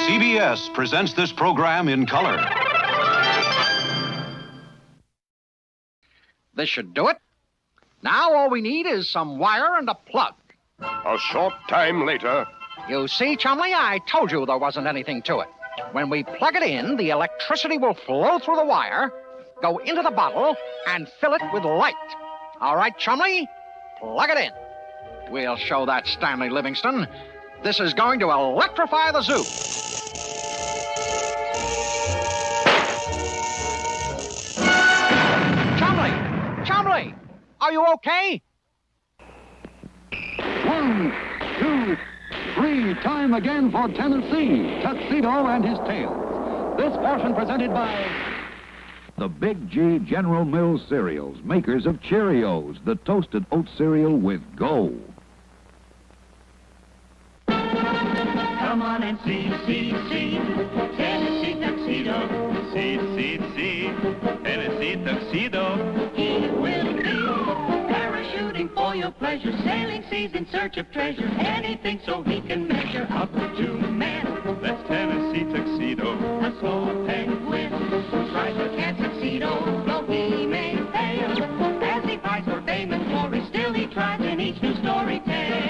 CBS presents this program in color. This should do it. Now all we need is some wire and a plug. A short time later. You see, Chumley, I told you there wasn't anything to it. When we plug it in, the electricity will flow through the wire, go into the bottle, and fill it with light. All right, Chumley, plug it in. We'll show that Stanley Livingston. This is going to electrify the zoo. Chumley, are you okay? 1, 2, 3, time again for Tennessee Tuxedo and his tales. This portion presented by the Big G General Mills cereals, makers of Cheerios, the toasted oat cereal with Go. Come on and see, Tennessee Tuxedo. See, Tennessee Tuxedo. He will be parachuting for your pleasure, sailing seas in search of treasure, anything so he can measure up to man. That's Tennessee Tuxedo. A small penguin who tries but can't succeed, though he may fail. As he fights for fame and glory, still he tries in each new story tale.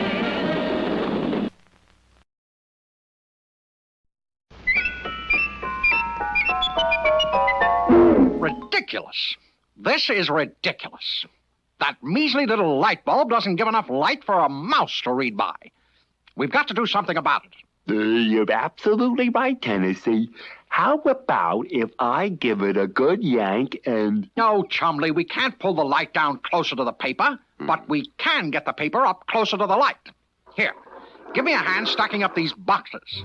Ridiculous. This is ridiculous. That measly little light bulb doesn't give enough light for a mouse to read by. We've got to do something about it. You're absolutely right, Tennessee. How about if I give it a good yank and... No, Chumley, we can't pull the light down closer to the paper, but we can get the paper up closer to the light. Here, give me a hand stacking up these boxes.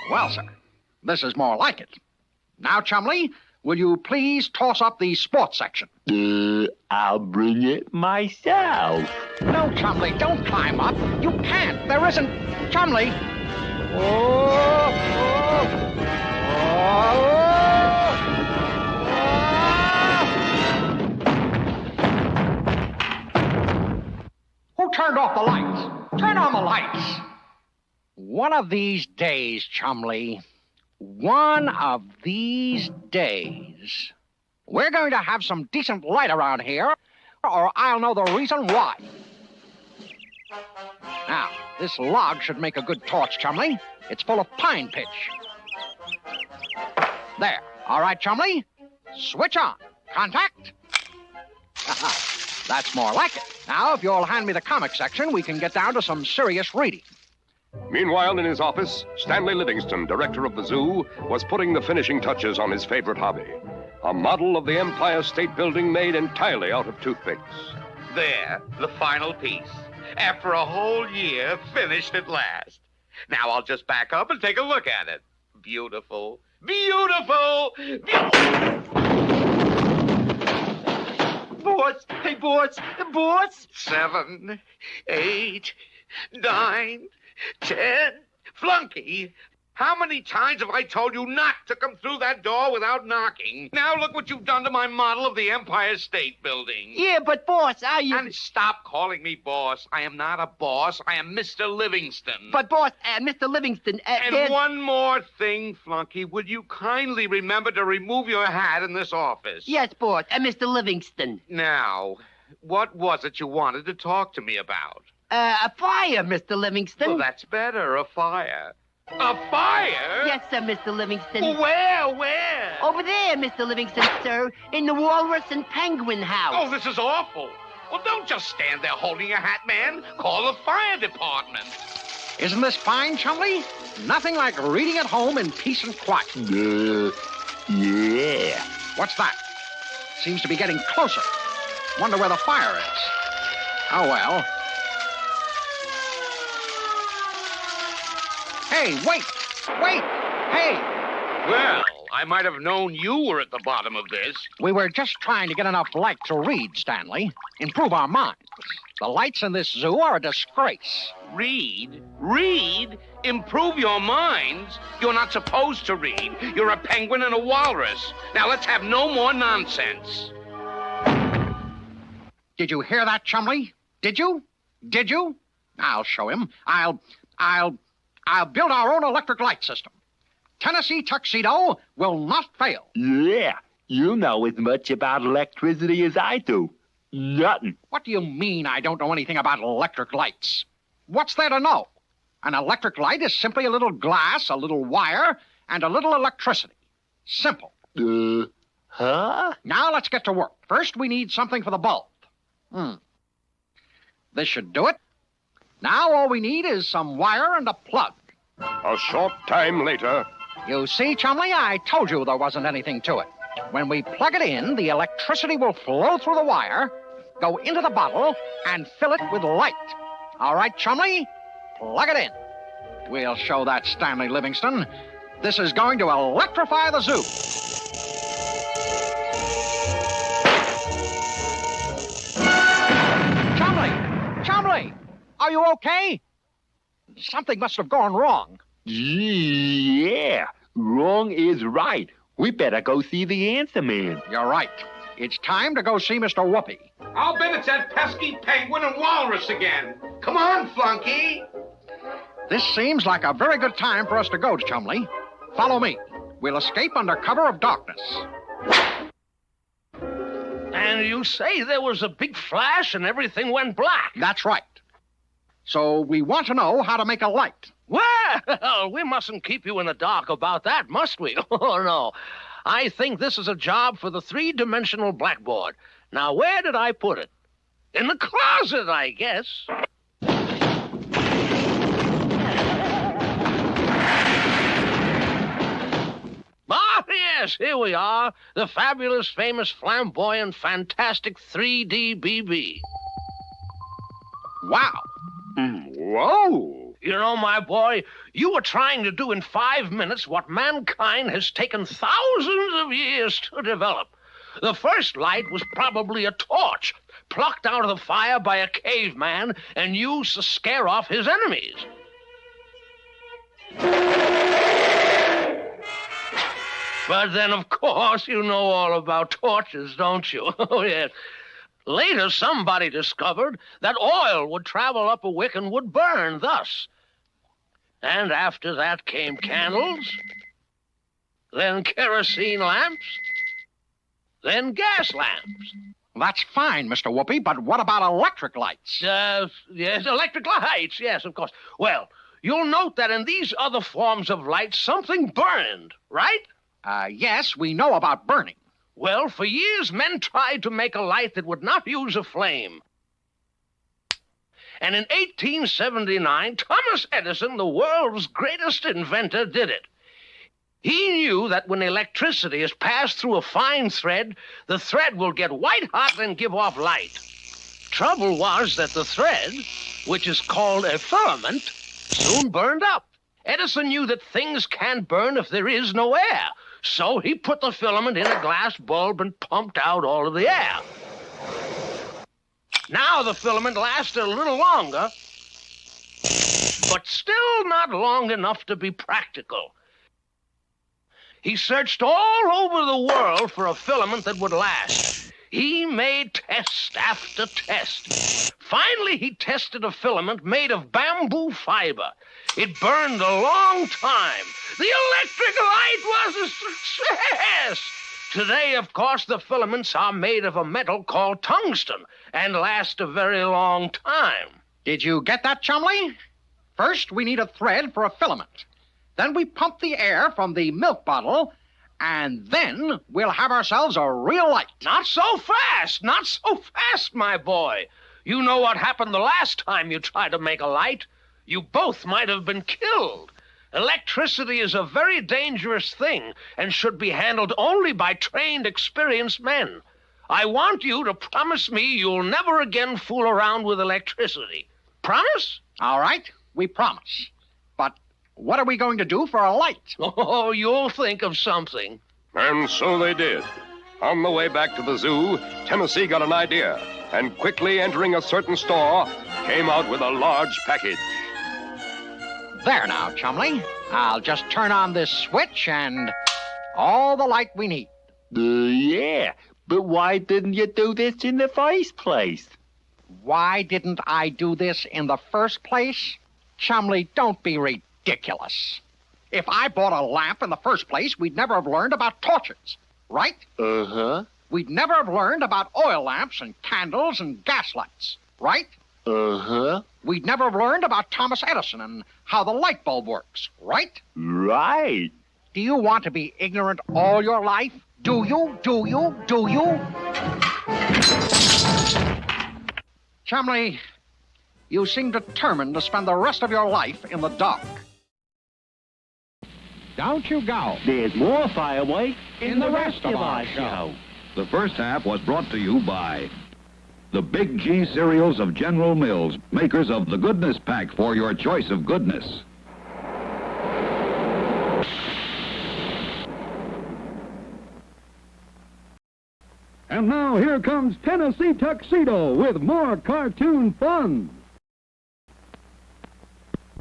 Well, sir, this is more like it. Now, Chumley, will you please toss up the sports section? I'll bring it myself. No, Chumley, don't climb up. You can't. There isn't... Chumley. Oh. Who turned off the lights? Turn on the lights. One of these days, Chumley, one of these days, we're going to have some decent light around here, or I'll know the reason why. Now, this log should make a good torch, Chumley. It's full of pine pitch. There. All right, Chumley. Switch on. Contact. That's more like it. Now, if you'll hand me the comic section, we can get down to some serious reading. Meanwhile, in his office, Stanley Livingston, director of the zoo, was putting the finishing touches on his favorite hobby. A model of the Empire State Building made entirely out of toothpicks. There, the final piece. After a whole year, finished at last. Now I'll just back up and take a look at it. Beautiful. Beautiful! Boss, hey, boss. 7, 8, 9, 10. Flunky! How many times have I told you not to come through that door without knocking? Now look what you've done to my model of the Empire State Building. Yeah, but boss, And stop calling me boss. I am not a boss. I am Mr. Livingston. But boss, Mr. Livingston, And one more thing, Flunky. Will you kindly remember to remove your hat in this office? Yes, boss, Mr. Livingston. Now, what was it you wanted to talk to me about? A fire, Mr. Livingston. Well, that's better, a fire. A fire? Yes, sir, Mr. Livingston. Where? Over there, Mr. Livingston, sir, in the Walrus and Penguin house. Oh, this is awful. Well, don't just stand there holding your hat, man. Call the fire department. Isn't this fine, Chumley? Nothing like reading at home in peace and quiet. Yeah. What's that? Seems to be getting closer. Wonder where the fire is. Oh, well. Hey, wait! Hey! Well, I might have known you were at the bottom of this. We were just trying to get enough light to read, Stanley. Improve our minds. The lights in this zoo are a disgrace. Read? Improve your minds? You're not supposed to read. You're a penguin and a walrus. Now let's have no more nonsense. Did you hear that, Chumley? Did you? I'll show him. I'll build our own electric light system. Tennessee Tuxedo will not fail. Yeah, you know as much about electricity as I do. Nothing. What do you mean I don't know anything about electric lights? What's there to know? An electric light is simply a little glass, a little wire, and a little electricity. Simple. Huh? Now let's get to work. First, we need something for the bulb. This should do it. Now all we need is some wire and a plug. A short time later. You see, Chumley, I told you there wasn't anything to it. When we plug it in, the electricity will flow through the wire, go into the bottle, and fill it with light. All right, Chumley, plug it in. We'll show that Stanley Livingston. This is going to electrify the zoo. Chumley, are you okay? Something must have gone wrong. Yeah, wrong is right. We better go see the answer man. You're right. It's time to go see Mr. Whoopi. I'll bet it's that pesky penguin and walrus again. Come on, flunky. This seems like a very good time for us to go, Chumley. Follow me. We'll escape under cover of darkness. And you say there was a big flash and everything went black? That's right. So we want to know how to make a light. Well, we mustn't keep you in the dark about that, must we? Oh, no. I think this is a job for the three-dimensional blackboard. Now, where did I put it? In the closet, I guess. Ah, yes, here we are. The fabulous, famous, flamboyant, fantastic 3D BB. Wow. Whoa! You know, my boy, you were trying to do in 5 minutes what mankind has taken thousands of years to develop. The first light was probably a torch, plucked out of the fire by a caveman and used to scare off his enemies. But then, of course, you know all about torches, don't you? Oh, yes. Later, somebody discovered that oil would travel up a wick and would burn thus. And after that came candles, then kerosene lamps, then gas lamps. That's fine, Mr. Whoopi, but what about electric lights? Yes, electric lights, yes, of course. Well, you'll note that in these other forms of light, something burned, right? Yes, we know about burning. Well, for years, men tried to make a light that would not use a flame. And in 1879, Thomas Edison, the world's greatest inventor, did it. He knew that when electricity is passed through a fine thread, the thread will get white hot and give off light. Trouble was that the thread, which is called a filament, soon burned up. Edison knew that things can't burn if there is no air. So he put the filament in a glass bulb and pumped out all of the air. Now the filament lasted a little longer, but still not long enough to be practical. He searched all over the world for a filament that would last. He made test after test. Finally, he tested a filament made of bamboo fiber. It burned a long time. The electric light was a success. Today, of course, the filaments are made of a metal called tungsten and last a very long time. Did you get that, Chumley? First, we need a thread for a filament. Then we pump the air from the milk bottle, and then we'll have ourselves a real light. Not so fast, not so fast, my boy. You know what happened the last time you tried to make a light. You both might have been killed. Electricity is a very dangerous thing and should be handled only by trained, experienced men. I want you to promise me you'll never again fool around with electricity. Promise? All right, we promise. But what are we going to do for a light? Oh, you'll think of something. And so they did. On the way back to the zoo, Tennessee got an idea, and quickly entering a certain store, came out with a large package. There now, Chumley. I'll just turn on this switch and all the light we need. Yeah, but why didn't you do this in the first place? Why didn't I do this in the first place? Chumley, don't be ridiculous. If I bought a lamp in the first place, we'd never have learned about torches, right? Uh-huh. We'd never have learned about oil lamps and candles and gas lights, right? Uh-huh. We'd never have learned about Thomas Edison and how the light bulb works, right? Right. Do you want to be ignorant all your life? Do you? Do you? Do you? Chumley, you seem determined to spend the rest of your life in the dark. Don't you go. There's more fireworks In the rest of our show. The first half was brought to you by the Big G cereals of General Mills, makers of the Goodness Pack for your choice of goodness. And now here comes Tennessee Tuxedo with more cartoon fun.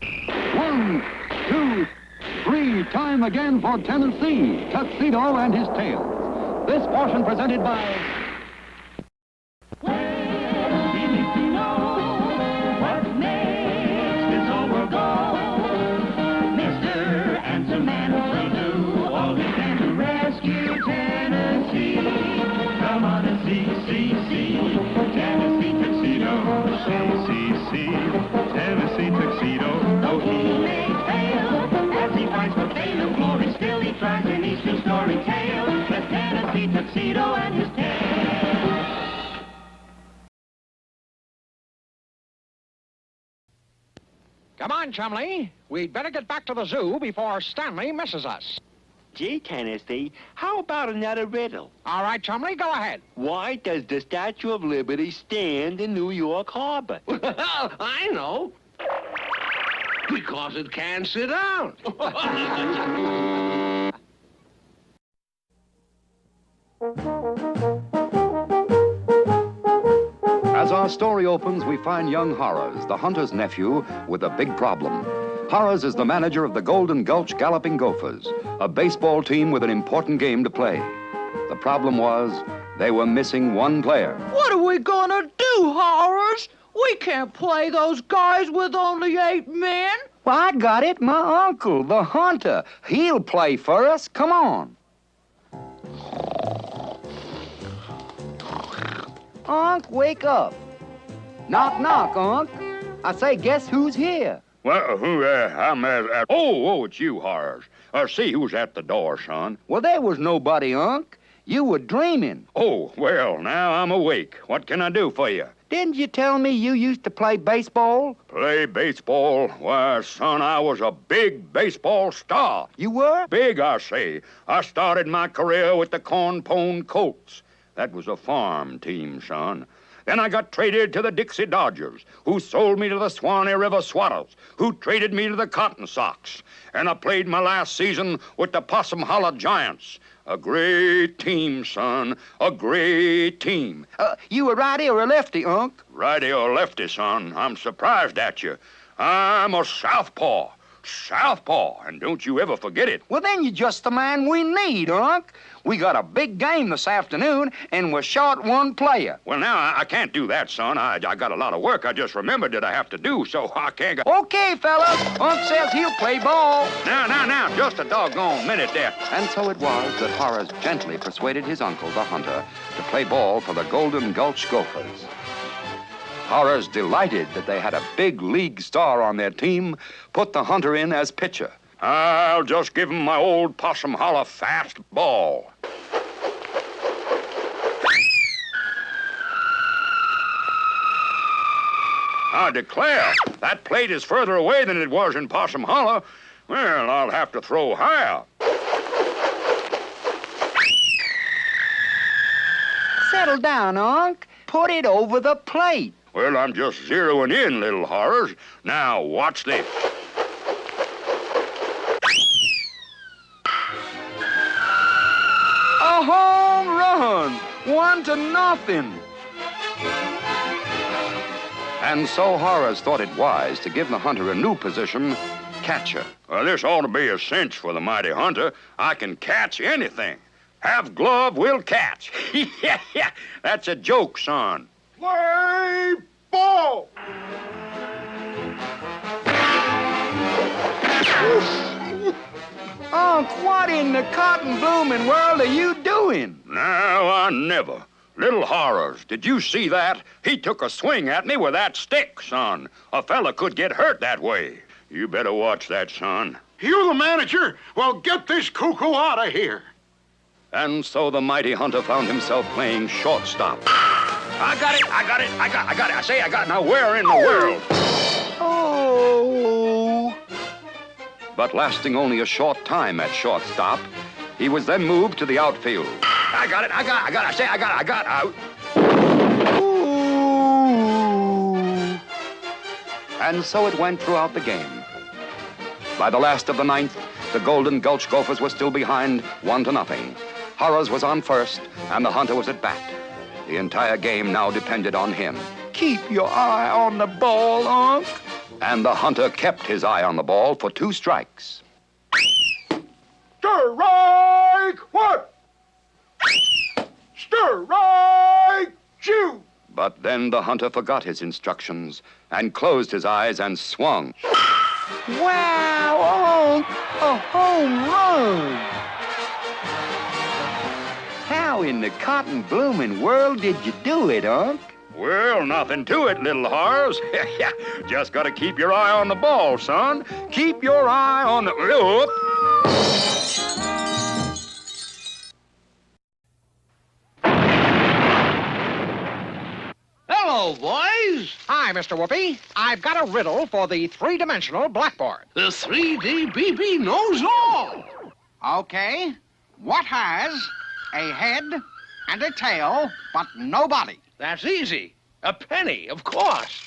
1, 2, 3, time again for Tennessee, Tuxedo and his tales. This portion presented by... Well, you need to know what makes this whole world go. Mr. Answer Man will do all he can to rescue Tennessee. Come on and see, Tennessee Tuxedo. See, Tennessee Tuxedo. Though he may fail, as he fights for fame and glory, still he tries in each new story tale. The Tennessee Tuxedo and his tale. Come on, Chumley. We'd better get back to the zoo before Stanley misses us. Gee, Tennessee, how about another riddle? All right, Chumley, go ahead. Why does the Statue of Liberty stand in New York Harbor? Well, I know. Because it can sit down. As our story opens, we find young Horace, the hunter's nephew, with a big problem. Horace is the manager of the Golden Gulch Galloping Gophers, a baseball team with an important game to play. The problem was they were missing one player. What are we gonna do, Horace? We can't play those guys with only 8 men. Well, I got it. My uncle, the hunter. He'll play for us. Come on. Unc, wake up. Knock, knock, Unc. I say, guess who's here? Well, I'm at... Oh, it's you, Horace. See who's at the door, son. Well, there was nobody, Unc. You were dreaming. Oh, well, now I'm awake. What can I do for you? Didn't you tell me you used to play baseball? Play baseball? Why, son, I was a big baseball star. You were? Big, I say. I started my career with the Corn Pone Colts. That was a farm team, son. Then I got traded to the Dixie Dodgers, who sold me to the Swanee River Swallows, who traded me to the Cotton Sox. And I played my last season with the Possum Hollow Giants. A great team, son. A great team. You a righty or a lefty, Unc? Righty or lefty, son. I'm surprised at you. I'm a southpaw. Southpaw, and don't you ever forget it. Well, then you're just the man we need, Unc. We got a big game this afternoon, and we're short one player. Well, now, I can't do that, son. I got a lot of work I just remembered that I have to do, so I can't go. Okay, fellas. Unc says he'll play ball. Now, just a doggone minute there. And so it was that Horace gently persuaded his uncle, the hunter, to play ball for the Golden Gulch Gophers. Horace, delighted that they had a big league star on their team, put the hunter in as pitcher. I'll just give him my old Possum Hollow fast ball. I declare, that plate is further away than it was in Possum Hollow. Well, I'll have to throw higher. Settle down, Unc. Put it over the plate. Well, I'm just zeroing in, little Horace. Now, watch this. A home run! 1-0. And so Horace thought it wise to give the hunter a new position, catcher. Well, this ought to be a cinch for the mighty hunter. I can catch anything. Have glove, will catch. That's a joke, son. Play ball! What in the cotton blooming world are you doing? Now, I never. Little horrors, did you see that? He took a swing at me with that stick, son. A fella could get hurt that way. You better watch that, son. You the manager? Well, get this cuckoo out of here. And so the mighty hunter found himself playing shortstop. I got it. I say I got it. Now, where in the world? Oh. But lasting only a short time at shortstop, he was then moved to the outfield. I got it. I say I got out. Ooh. And so it went throughout the game. By the last of the ninth, the Golden Gulch Gophers were still behind 1-0. Horrors was on first, and the hunter was at bat. The entire game now depended on him. Keep your eye on the ball, Unc. And the hunter kept his eye on the ball for 2 strikes. Strike one. Strike two. But then the hunter forgot his instructions and closed his eyes and swung. Wow, Unc, a home run. How in the cotton blooming world did you do it, Unc? Well, nothing to it, little horrors. Just gotta keep your eye on the ball, son. Keep your eye on the... Whoop. Hello, boys. Hi, Mr. Whoopi. I've got a riddle for the 3-dimensional blackboard. The 3D BB knows all. Okay. What has a head and a tail, but no body? That's easy. A penny, of course.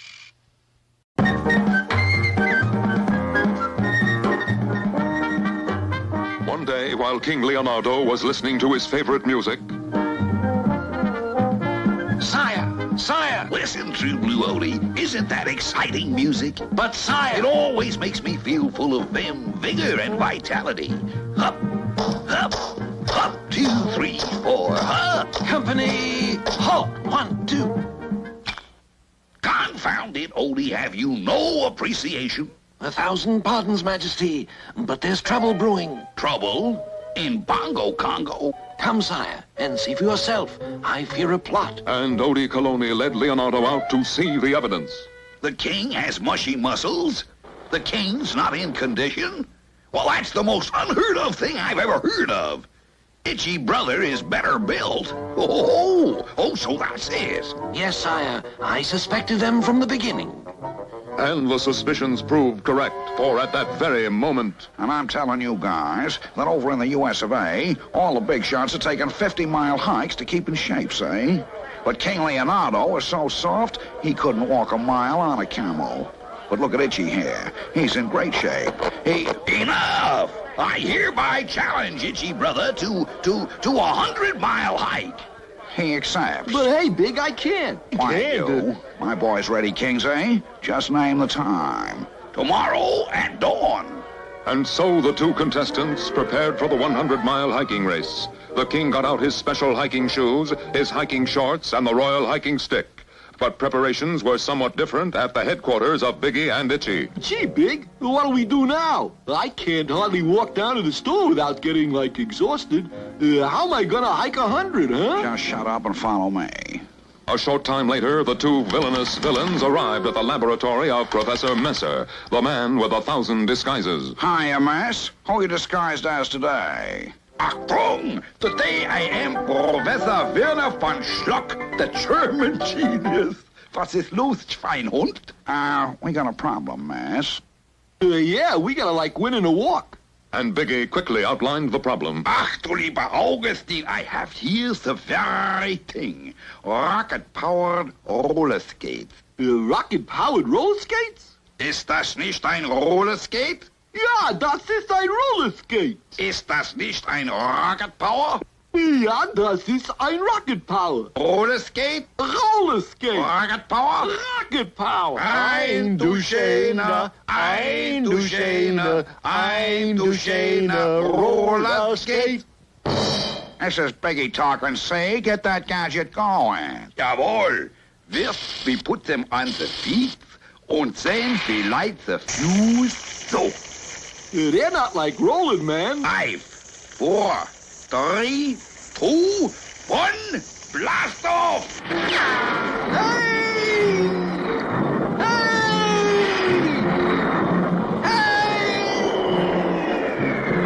One day, while King Leonardo was listening to his favorite music... Sire, listen to Blue Odie. Isn't that exciting music? But, sire... It always makes me feel full of vigor and vitality. Up, up, up, 2, 3, 4, up. Company, halt, 1, 2. Confound it, Odie, have you no appreciation? 1,000 pardons, Majesty, but there's trouble brewing. Trouble? In Bongo Congo? Come, sire, and see for yourself. I fear a plot. And Odie Coloni led Leonardo out to see the evidence. The king has mushy muscles? The king's not in condition? Well, that's the most unheard of thing I've ever heard of. Itchy brother is better built. Oh, so that's it. Yes, sire. I suspected them from the beginning. And the suspicions proved correct, for at that very moment... And I'm telling you guys that over in the US of A, all the big shots are taking 50-mile hikes to keep in shape, see? But King Leonardo is so soft, he couldn't walk a mile on a camel. But look at Itchy here. He's in great shape. Enough! I hereby challenge Itchy brother to a 100-mile hike. He accepts. But hey, Big, I can't. Why you? My boy's ready, Kings, eh? Just name the time. Tomorrow at dawn. And so the 2 contestants prepared for the 100-mile hiking race. The king got out his special hiking shoes, his hiking shorts, and the royal hiking stick. But preparations were somewhat different at the headquarters of Biggie and Itchy. Gee, Big, what do we do now? I can't hardly walk down to the store without getting, exhausted. How am I gonna hike 100, huh? Just shut up and follow me. A short time later, the 2 villainous villains arrived at the laboratory of Professor Messer, the man with 1,000 disguises. Hiya, Mess. Who you disguised as today? Achtung! Today I am Professor Werner von Schlock, the German genius. Was ist los, Schweinhund? We got a problem, Mess. Yeah, we gotta, win in a walk. And Biggie quickly outlined the problem. Ach, du lieber Augustin, I have here the very thing. Rocket-powered roller skates. Rocket-powered roller skates? Ist das nicht ein Rollerskate? Ja, das ist ein Rollerskate. Ist das nicht ein Rocket Power? Ja, das ist ein Rocket Power. Rollerskate? Rollerskate. Rocket Power? Rocket Power. Ein du schöner, Rollerskate. This is Biggie talking, see? Get that gadget going. Jawohl. First, we put them on the feet, and then we light the fuse so. They're not like rolling, man. Aye. 4, 3, 2, 1, blast off!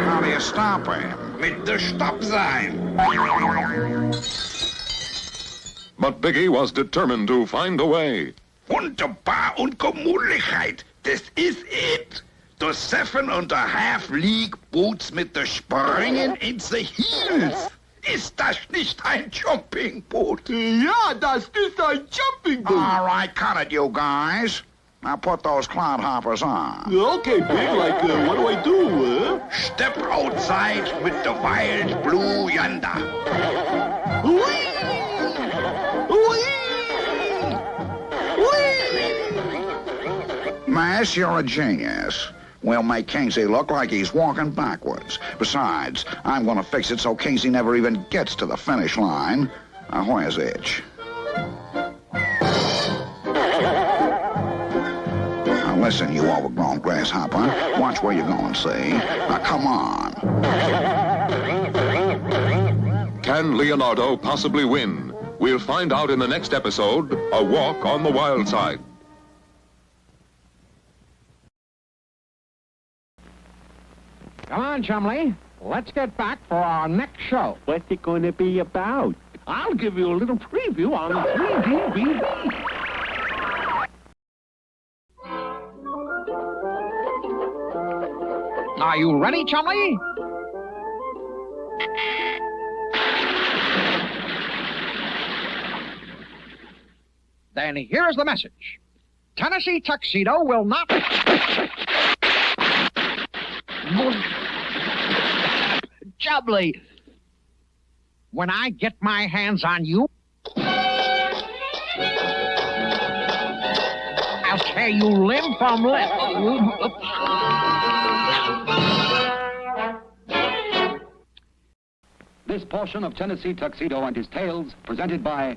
How do you stop him? Mit der Stoppsein. But Biggie was determined to find a way. Wunderbar und Gemütlichkeit, das ist it. The 7.5 League Boots mit der Springen in the Heels. Ist das nicht ein Jumping Boot? Ja, das ist ein Jumping Boot. All right, cut it, you guys. Now put those cloud hoppers on. Okay, Big, like, what do I do, Step outside with the wild blue yonder. Mass, you're a genius. We'll make Kingsley look like he's walking backwards. Besides, I'm going to fix it so Kingsley never even gets to the finish line. Now, where's Itch? Now, listen, you overgrown grasshopper. Watch where you're going, see? Now, come on. Can Leonardo possibly win? We'll find out in the next episode, A Walk on the Wild Side. Come on, Chumley. Let's get back for our next show. What's it going to be about? I'll give you a little preview on the 3D Are you ready, Chumley? Then here's the message. Tennessee Tuxedo will not... Chumley! When I get my hands on you, I'll tear you limb from limb. This portion of Tennessee Tuxedo and his Tales, presented by...